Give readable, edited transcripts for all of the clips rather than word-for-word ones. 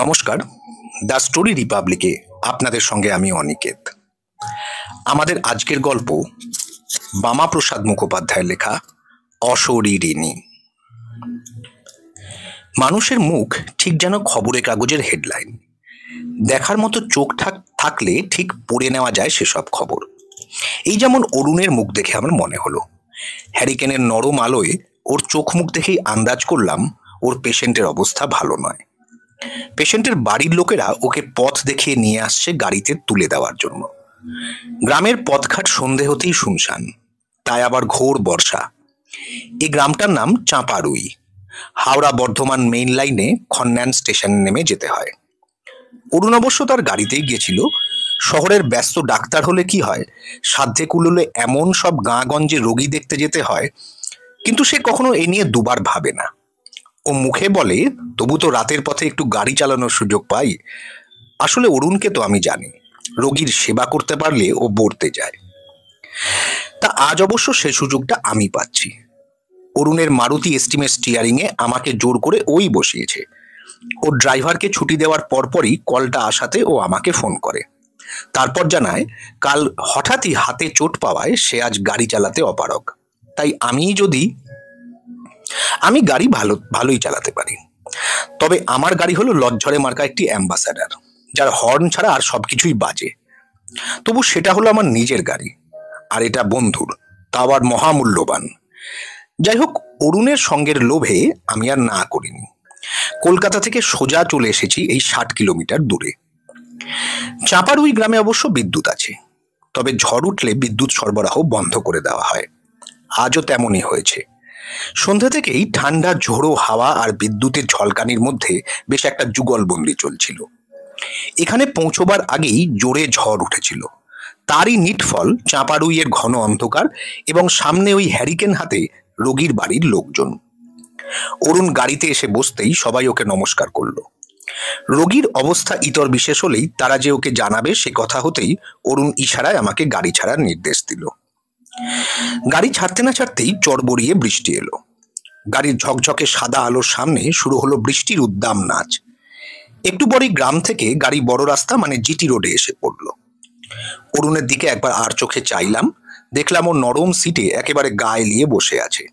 নমস্কার, the story রিপাবলিকে আপনাদের সঙ্গে আমি অনিকেত। আমাদের আজকের গল্প বামাপ্রসাদ মুখোপাধ্যায়ের লেখা অশরীরিনী। মানুষের মুখ ঠিক যেন খবরের কাগজের হেডলাইন, দেখার মতো চোখ থাকলে ঠিক পড়ে নেওয়া যায় সেসব খবর। এই যেমন অরুণের মুখ দেখে আমার মনে হলো, হ্যারিকেনের নরম আলোয় ওর চোখ মুখ দেখেই আন্দাজ করলাম ওর পেশেন্টের অবস্থা ভালো নয়। পেশেন্টের বাড়ির লোকেরা ওকে পথ দেখিয়ে নিয়ে আসছে গাড়িতে তুলে দেওয়ার জন্য। গ্রামের পথঘাট সন্ধে হতেই শুনশান, তাই আবার ঘোর বর্ষা। এই গ্রামটার নাম চাঁপারুই। হাওড়া বর্ধমান মেইন লাইনে খন্ন্যান স্টেশনে নেমে যেতে হয়। অরুণ অবশ্য তার গাড়িতেই গিয়েছিল। শহরের ব্যস্ত ডাক্তার হলে কি হয়, সাধ্যে কুলোলে এমন সব গাঁগঞ্জে রোগী দেখতে যেতে হয়, কিন্তু সে কখনো এ নিয়ে দুবার ভাবে না। ও মুখে বলে, তবু তো রাতের পথে একটু গাড়ি চালানোর সুযোগ পাই। আসলে অরুণকে তো আমি জানি, রোগীর সেবা করতে পারলে ও বর্তে যায়। তা আজ অবশ্য সে সুযোগটা আমি পাচ্ছি। অরুণের মারুতি এস্টিমের স্টিয়ারিং এ আমাকে জোর করে ওই বসিয়েছে। ওর ড্রাইভারকে ছুটি দেওয়ার পরপরই কলটা আসাতে ও আমাকে ফোন করে। তারপর জানায় কাল হঠাৎই হাতে চোট পাওয়ায় সে আজ গাড়ি চালাতে অপারগ। তাই আমি গাড়ি ভালোই চালাতে পারি। তবে আমার গাড়ি হলো লজ্জরে মার্কা একটি অ্যাম্বাসাডার, যার হর্ন ছাড়া আর সবকিছুই বাজে। তবু সেটা হলো আমার নিজের গাড়ি, আর এটা বন্ধুর, তা আবার মহামূল্যবান। যাই হোক, অরুণের সঙ্গের লোভে আমি আর না করিনি। কলকাতা থেকে সোজা চলে এসেছি এই 60 কিলোমিটার দূরে। চাঁপারুই গ্রামে অবশ্য বিদ্যুৎ আছে, তবে ঝড় উঠলে বিদ্যুৎ সরবরাহ বন্ধ করে দেওয়া হয়। আজও তেমনই হয়েছে। সন্ধ্যা থেকেই ঠান্ডা ঝোড়ো হাওয়া আর বিদ্যুতের ঝলকানির মধ্যে বেশ একটা যুগলবন্দি চলছিল। এখানে পৌঁছবার আগেই জোরে ঝড় উঠেছিল। তারই নিটফল চাঁপারুইয়ের ঘন অন্ধকার এবং সামনে ওই হ্যারিকেন হাতে রোগীর বাড়ির লোকজন। অরুণ গাড়িতে এসে বসতেই সবাই ওকে নমস্কার করলো। রোগীর অবস্থা ইতর বিশেষ হলেই তারা যে ওকে জানাবে সে কথা হতেই অরুণ ইশারায় আমাকে গাড়ি ছাড়ার নির্দেশ দিল। গাড়ি ছাড়তে না ছাড়তেই চড়বড়িয়ে বৃষ্টি এলো। গাড়ির ঝকঝকে সাদা আলোর সামনে শুরু হলো বৃষ্টির উদ্দাম নাচ। একটু পরেই গ্রাম থেকে গাড়ি বড় রাস্তা মানে জিটি রোডে এসে পড়লো। অরুণের দিকে একবার আর চোখে চাইলাম, দেখলাম ও নরম সিটে একেবারে গা এলিয়ে বসে আছে।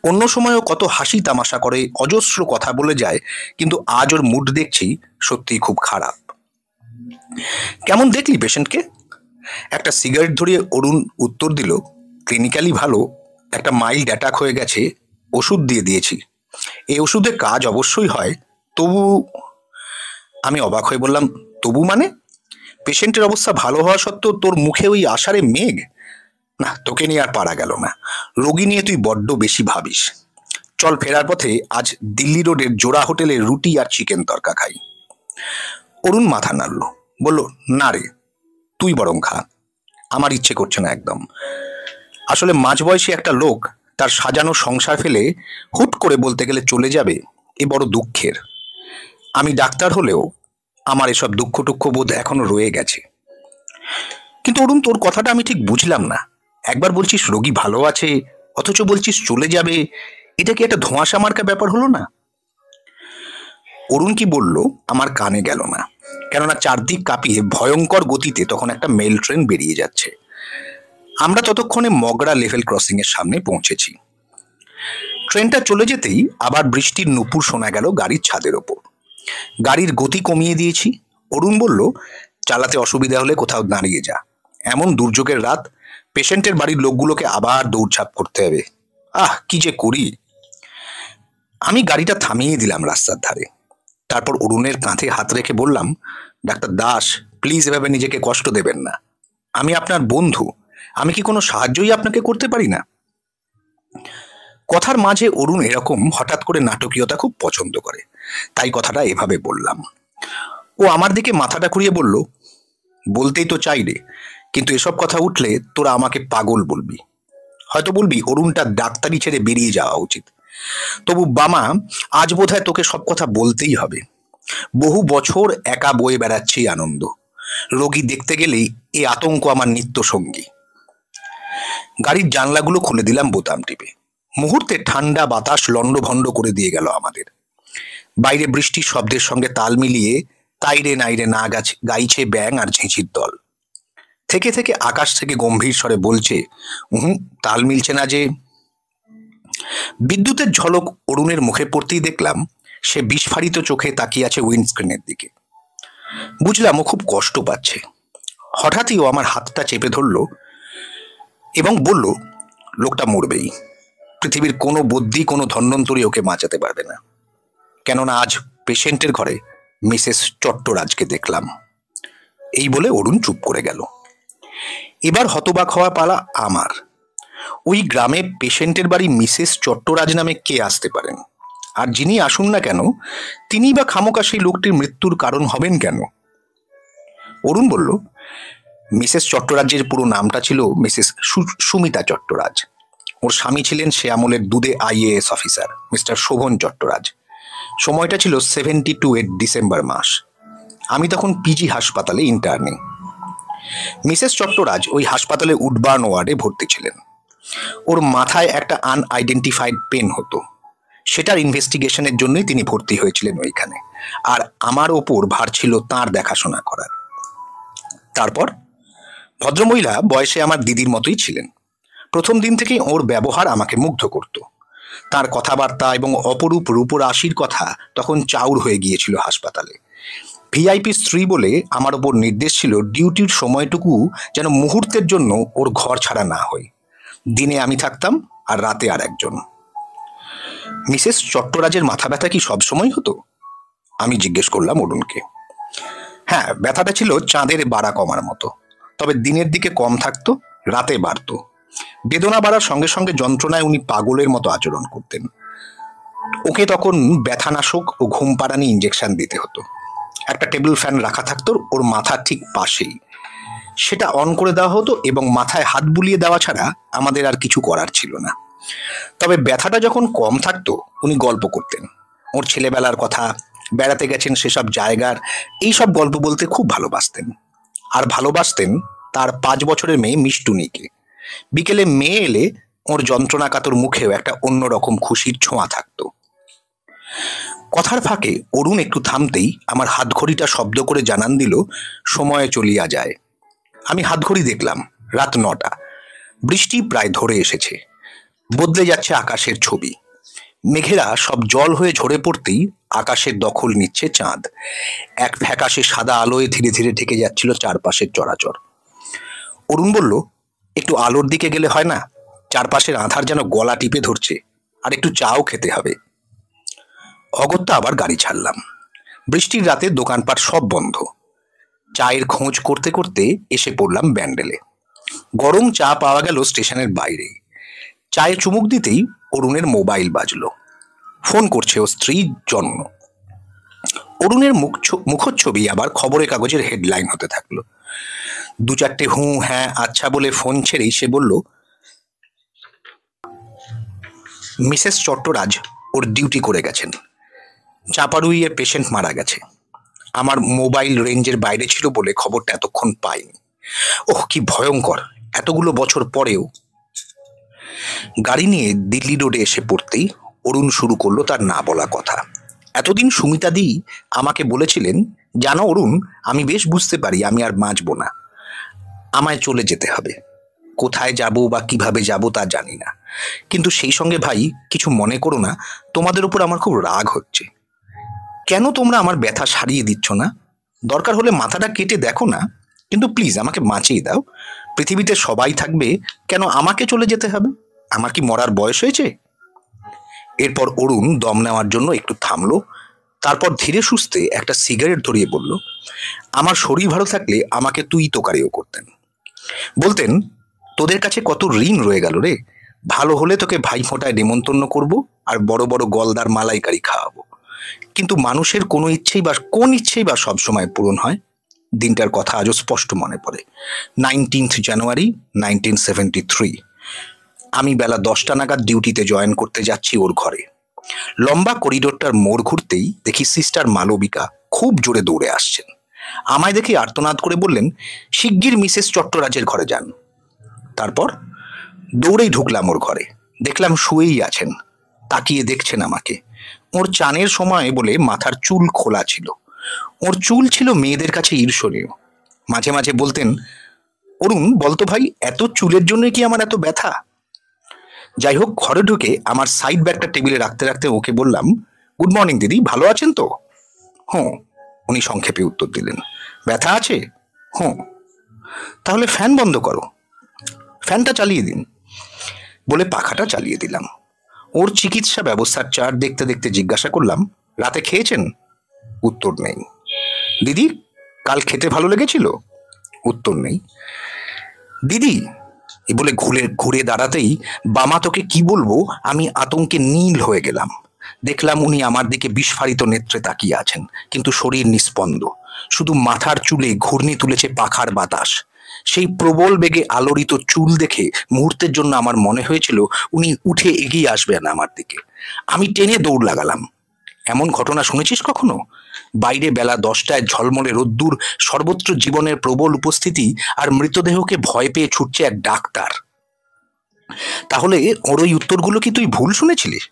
অন্য সময়ও কত হাসি তামাশা করে, অজস্র কথা বলে যায়, কিন্তু আজ ওর মুড দেখছি সত্যিই খুব খারাপ। কেমন দেখলি পেশেন্টকে? একটা সিগারেট ধরিয়ে অরুণ উত্তর দিল, ক্লিনিক্যালি ভালো, একটা মাইল্ড অ্যাটাক হয়ে গেছে, ওষুধ দিয়ে দিয়েছি। এই ওষুধে কাজ অবশ্যই হয়, তবু। আমি অবাক হয়ে বললাম, তবু মানে? পেশেন্টের অবস্থা ভালো হওয়া সত্ত্বেও তোর মুখে ওই আশারে মেঘ? না, তোকে নিয়ে আর পারা গেল না। রোগী নিয়ে তুই বড্ড বেশি ভাবিস। চল, ফেরার পথে আজ দিল্লি রোডের জোড়া হোটেলে রুটি আর চিকেন তরকা খাই। অরুণ মাথা নাড়ল, বলল, না রে, তুই বরং খা, আমার ইচ্ছে করছে না একদম। আসলে মাঝবয়সী একটা লোক তার সাজানো সংসার ফেলে হুট করে বলতে গেলে চলে যাবে, এ বড় দুঃখের। আমি ডাক্তার হলেও আমার এসব দুঃখ টুক্ষ বোধ এখনো রয়ে গেছে। কিন্তু অরুণ, তোর কথাটা আমি ঠিক বুঝলাম না। একবার বলছিস রোগী ভালো আছে, অথচ বলছিস চলে যাবে। এটা কি একটা ধোঁয়াশা মার্কা ব্যাপার হলো না? অরুণ কি বলল আমার কানে গেল না, কেননা চারদিক কাঁপিয়ে ভয়ঙ্কর গতিতে তখন একটা মেল ট্রেন বেরিয়ে যাচ্ছে। আমরা ততক্ষণে মগরা লেভেল ক্রসিং এর সামনে পৌঁছেছি। ট্রেনটা চলে যেতেই আবার বৃষ্টির নুপুর শোনা গেল গাড়ির ছাদের ওপর। গাড়ির গতি কমিয়ে দিয়েছি। অরুণ বলল, চালাতে অসুবিধা হলে কোথাও দাঁড়িয়ে যা, এমন দুর্যোগের রাত, পেশেন্টের বাড়ির লোকগুলোকে আবার দৌড়ঝাঁপ করতে হবে। কি যে করি। আমি গাড়িটা থামিয়ে দিলাম রাস্তার ধারে। তারপর অরুণের কাঁধে হাত রেখে বললাম, ডাক্তার দাস, প্লিজ এভাবে নিজেকে কষ্ট দেবেন না। আমি আপনার বন্ধু, আমি কি কোনো সাহায্যই আপনাকে করতে পারি না? কথার মাঝে অরুণ এরকম হঠাৎ করে নাটকীয়তা খুব পছন্দ করে, তাই কথাটা এভাবে বললাম। ও আমার দিকে মাথাটা ঘুরিয়ে বলল, বলতেই তো চাই রে, কিন্তু এসব কথা উঠলে তোরা আমাকে পাগল বলবি। হয়তো বলবি অরুণটা ডাক্তারি ছেড়ে বেরিয়ে যাওয়া উচিত। তবু বামা, আজ বোধহয় তোকে সব কথা বলতেই হবে। বহু বছর একা বয়ে বেড়াচ্ছি আনন্দ, রোগী দেখতে গেলেই এ আতঙ্ক আমার নিত্য সঙ্গী। গাড়ির জানলাগুলো খুলে দিলাম বোতাম টিপে। মুহূর্তে ঠান্ডা বাতাস লন্ডভন্ড করে দিয়ে গেল আমাদের। বাইরে বৃষ্টির শব্দের সঙ্গে তাল মিলিয়ে তাইরে নাইরে না গাইছে ব্যাঙ আর ঝিঁঝির দল। থেকে থেকে আকাশ থেকে গম্ভীর স্বরে বলছে, তাল মিলছে না যে। বিদ্যুতের ঝলক অরুণের মুখে পড়তেই দেখলাম সে বিস্ফারিত চোখে তাকিয়ে আছে উইন্ডস্ক্রিনের দিকে। বুঝলাম ও খুব কষ্ট পাচ্ছে। হঠাৎই ও আমার হাতটা চেপে ধরল এবং বলল, লোকটা মরবেই। পৃথিবীর কোনো বুদ্ধি, কোনো ধন্বন্তরী ওকে বাঁচাতে পারবে না। কেননা আজ পেশেন্টের ঘরে মিসেস চট্টরাজকে দেখলাম। এই বলে অরুণ চুপ করে গেল। এবার হতবাক হওয়া পালা আমার। ওই গ্রামে পেশেন্টের বাড়ি মিসেস চট্টরাজ নামে কে আসতে পারেন? আর যিনি আসুন না কেন, তিনি বা খামোকা সেই লোকটির মৃত্যুর কারণ হবেন কেন? অরুণ বলল, মিসেস চট্টরাজের পুরো নামটা ছিল মিসেস সুমিতা চট্টরাজ। ওর স্বামী ছিলেন সে আমলের দুদে IAS officer mister Shobhan Chattaraj. সময়টা ছিল 72 ডিসেম্বর মাস। আমি তখন পিজি হাসপাতালে ইন্টার্নিং। মিসেস চট্টরাজ ওই হাসপাতালে উডবার্ন ওয়ার্ডে ভর্তি ছিলেন। ওর মাথায় একটা আনআইডেন্টিফাইড পেন হতো। সেটার ইনভেস্টিগেশনের জন্যই তিনি ভর্তি হয়েছিলেন ওইখানে। আর আমার ওপর ভার ছিল তাঁর দেখাশোনা করার। তারপর ভদ্রমহিলা বয়সে আমার দিদির মতোই ছিলেন। প্রথম দিন থেকেই ওর ব্যবহার আমাকে মুগ্ধ করত। তার কথাবার্তা এবং অপরূপ রূপরাশির কথা তখন চাউর হয়ে গিয়েছিল হাসপাতালে। ভিআইপি স্ত্রী বলে আমার ওপর নির্দেশ ছিল ডিউটির সময়টুকু যেন মুহূর্তের জন্য ওর ঘর ছাড়া না হয়। দিনে আমি থাকতাম আর রাতে আর একজন। মিসেস চট্টরাজের মাথা ব্যথা কি সবসময় হতো? আমি জিজ্ঞেস করলাম অরুণকে। হ্যাঁ, ব্যথাটা ছিল চাঁদের বাড়া কমার মতো, তবে দিনের দিকে কম থাকতো, রাতে বাড়তো। বেদনা বাড়ার সঙ্গে সঙ্গে যন্ত্রণায় উনি পাগলের মতো আচরণ করতেন। ওকে তখন ব্যথানাশক ও ঘুম পাড়ানি ইঞ্জেকশন দিতে হতো। একটা টেবিল ফ্যান রাখা থাকতো ওর মাথার ঠিক পাশেই। সেটা অন করে দেওয়া হতো এবং মাথায় হাত বুলিয়ে দেওয়া ছাড়া আমাদের আর কিছু করার ছিল না। তবে ব্যথাটা যখন কম থাকতো উনি গল্প করতেন। ওর ছেলেবেলার কথা, বেড়াতে গেছেন সেসব জায়গার এইসব গল্প বলতে খুব ভালোবাসতেন। আর ভালোবাসতেন তার 5 বছরের মেয়ে মিষ্টুনিকে। বিকেলে মেয়ে এলে ওর যন্ত্রণাকাতর মুখেও একটা অন্যরকম খুশির ছোঁয়া থাকতো। কথার ফাঁকে অরুণ একটু থামতেই আমার হাতঘড়িটা শব্দ করে জানান দিল সময় চলিয়া যায়। আমি হাতঘড়ি দেখলাম, রাত 9টা। বৃষ্টি প্রায় ধরে এসেছে। বদলে যাচ্ছে আকাশের ছবি। মেঘেরা সব জল হয়ে ঝরে পড়তেই আকাশের দখল নিচ্ছে চাঁদ। এক ফ্যাকাশে সাদা আলোয় ধীরে ধীরে ঢেকে যাচ্ছিল চারপাশের চরাচর। অরুণ বলল, একটু আলোর দিকে গেলে হয় না? চারপাশের আঁধার যেন গলা টিপে ধরছে। আর একটু চাও খেতে হবে। অগত্যা আবার গাড়ি ছাড়লাম। বৃষ্টির রাতে দোকানপাট সব বন্ধ। চায়ের খোঁজ করতে করতে এসে পড়লাম ব্যান্ডেলে। গরম চা পাওয়া গেল স্টেশনের বাইরে। চায়ে চুমুক দিতেই অরুণের মোবাইল বাজলো। ফোন করছে ও স্ত্রী জন্ম। অরুণের মুখচ্ছবি আবার খবরের কাগজের হেডলাইন হতে থাকলো। 2-4টে হুঁ হ্যাঁ আচ্ছা বলে ফোন ছেড়েই সে বলল, মিসেস চট্টরাজ ওর ডিউটি করে গেছেন। চাপাড়ুইয়ের পেশেন্ট মারা গেছে। আমার মোবাইল রেঞ্জের বাইরে ছিল বলে খবরটা এতক্ষণ পাইনি। ওহ, কি ভয়ঙ্কর! এতগুলো বছর পরেও। গাড়ি নিয়ে দিল্লি রোডে এসে পড়তেই অরুণ শুরু করলো তার না বলা কথা। এতদিন সুমিতাদি আমাকে বলেছিলেন, জানো অরুণ, আমি বেশ বুঝতে পারি আমি আর বাঁচব না, আমায় চলে যেতে হবে। কোথায় যাব বা কিভাবে যাব তা জানি না, কিন্তু সেই সঙ্গে ভাই কিছু মনে করো না, তোমাদের উপর আমার খুব রাগ হচ্ছে। কেন তোমরা আমার ব্যথা সারিয়ে দিচ্ছ না? দরকার হলে মাথাটা কেটে দেখো না, কিন্তু প্লিজ আমাকে বাঁচিয়ে দাও। পৃথিবীতে সবাই থাকবে, কেন আমাকে চলে যেতে হবে? আমার কি মরার বয়স হয়েছে? এরপর অরুণ দম নেওয়ার জন্য একটু থামলো। তারপর ধীরে সুস্থে একটা সিগারেট ধরিয়ে বলল, আমার শরীর ভালো থাকলে আমাকে তুই তোকারিও করতেন। বলতেন, তোদের কাছে কত ঋণ রয়ে গেল রে। ভালো হলে তোকে ভাই ফোঁটায় নেমন্তন্ন করব আর বড় বড় গলদার মালাইকারি খাওয়াবো। কিন্তু মানুষের কোন ইচ্ছেই বা সবসময় পূরণ হয়? দিনটার কথা আজও স্পষ্ট মনে পড়ে। 19 জানুয়ারি 1973। আমি বেলা 10টা নাগাদ ডিউটিতে জয়েন করতে যাচ্ছি ওর ঘরে। লম্বা করিডোরটার মোড় ঘুরতেই দেখি সিস্টার মালবিকা খুব জোরে দৌড়ে আসছেন। আমায় দেখে আর্তনাদ করে বললেন, শিগগির মিসেস চট্টরাজের ঘরে যান। তারপর দৌড়েই ঢুকলাম ওর ঘরে। দেখলাম শুয়েই আছেন, তাকিয়ে দেখছেন আমাকে। ওর চানের সময় বলে মাথার চুল খোলা ছিল। ওর চুল ছিল মেয়েদের কাছে ঈর্ষণীয়। মাঝে মাঝে বলতেন, অরুণ বলতো ভাই, এত চুলের জন্য কি আমার এত ব্যথা? যাই হোক, ঘরে ঢুকে আমার সাইড ব্যাগটা টেবিলে রাখতে রাখতে ওকে বললাম, গুড মর্নিং দিদি, ভালো আছেন তো? হুঁ। উনি সংক্ষেপে উত্তর দিলেন, ব্যথা আছে? হুঁ। তাহলে ফ্যান বন্ধ করো। ফ্যানটা চালিয়ে দিন। বলে পাখাটা চালিয়ে দিলাম। ওর চিকিৎসা ব্যবস্থার চার্ট দেখতে দেখতে জিজ্ঞাসা করলাম, রাতে খেয়েছেন? উত্তর নেই। দিদি, কাল খেতে ভালো লেগেছিল? উত্তর নেই। দিদি, এ বলে ঘুরে ঘুরে দাঁড়াতেই বামা তোকে কি বলবো, আমি আতঙ্কে নীল হয়ে গেলাম। দেখলাম উনি আমার দিকে বিস্ফারিত নেত্রে তাকিয়ে আছেন, কিন্তু শরীর নিস্পন্দ। শুধু মাথার চুলে ঘূর্ণি তুলেছে পাখার বাতাস। সেই প্রবল বেগে আলোড়িত চুল দেখে মুহূর্তের জন্য আমার মনে হয়েছিল উনি উঠে এগিয়ে আসবেন আমার দিকে। আমি টেনে দৌড় লাগালাম। এমন ঘটনা শুনেছিস কখনো? বাইরে বেলা 10টায় ঝলমলে রোদ্দুর, সর্বত্র জীবনের প্রবল উপস্থিতি, আর মৃতদেহকে ভয় পেয়ে ছুটছে এক ডাক্তার। তাহলে ওর ওই উত্তরগুলো কি তুই ভুল শুনেছিলিস?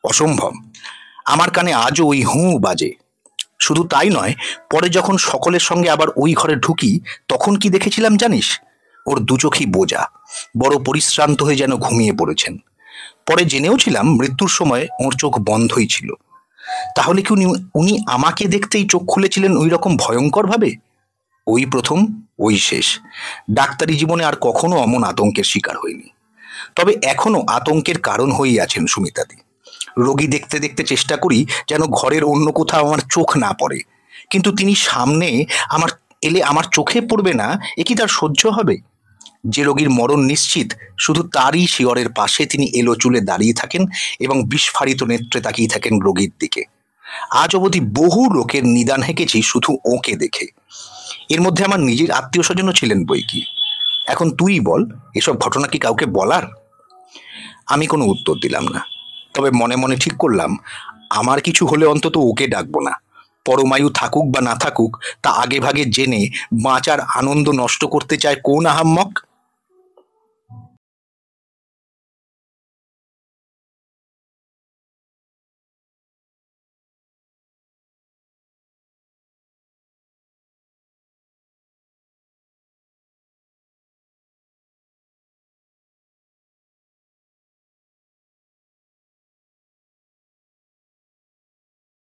অসম্ভব। আমার কানে আজও ওই হুঁ বাজে। শুধু তাই নয়, পরে যখন সকলের সঙ্গে আবার ওই ঘরে ঢুকি, তখন কি দেখেছিলাম জানিস? ওর দু চোখই বোজা, বড় পরিশ্রান্ত হয়ে যেন ঘুমিয়ে পড়েছেন। পরে জেনেওছিলাম মৃত্যুর সময় ওর চোখ বন্ধই ছিল। তাহলে কি উনি উনি আমাকে দেখতেই চোখ খুলেছিলেন ওই রকম ভয়ঙ্কর ভাবে? ওই প্রথম, ওই শেষ। ডাক্তারি জীবনে আর কখনো অমন আতঙ্কের শিকার হয়নি। তবে এখনো আতঙ্কের কারণ হয়েই আছেন সুমিতাদি। রোগী দেখতে দেখতে চেষ্টা করি যেন ঘরের অন্য কোথাও আমার চোখ না পড়ে, কিন্তু তিনি সামনে আমার এলে আমার চোখে পড়বে না, এ কি তার সহ্য হবে? যে রোগীর মরণ নিশ্চিত, শুধু তারই শিয়রের পাশে তিনি এলো চুলে দাঁড়িয়ে থাকেন এবং বিস্ফারিত নেত্রে তাকিয়ে থাকেন রোগীর দিকে। আজ অবধি বহু লোকের নিদান হেঁকেছি শুধু ওকে দেখে। এর মধ্যে আমার নিজের আত্মীয় স্বজনও ছিলেন বই কি। এখন তুই বল, এসব ঘটনা কি কাউকে বলার? আমি কোনো উত্তর দিলাম না। তবে মনে মনে ঠিক করলাম, আমার কিছু হলে অন্তত ওকে ডাকবো না। পরমায়ু থাকুক বা না থাকুক, তা আগে ভাগে জেনে বাঁচার আনন্দ নষ্ট করতে চায় কোন আহাম্মক?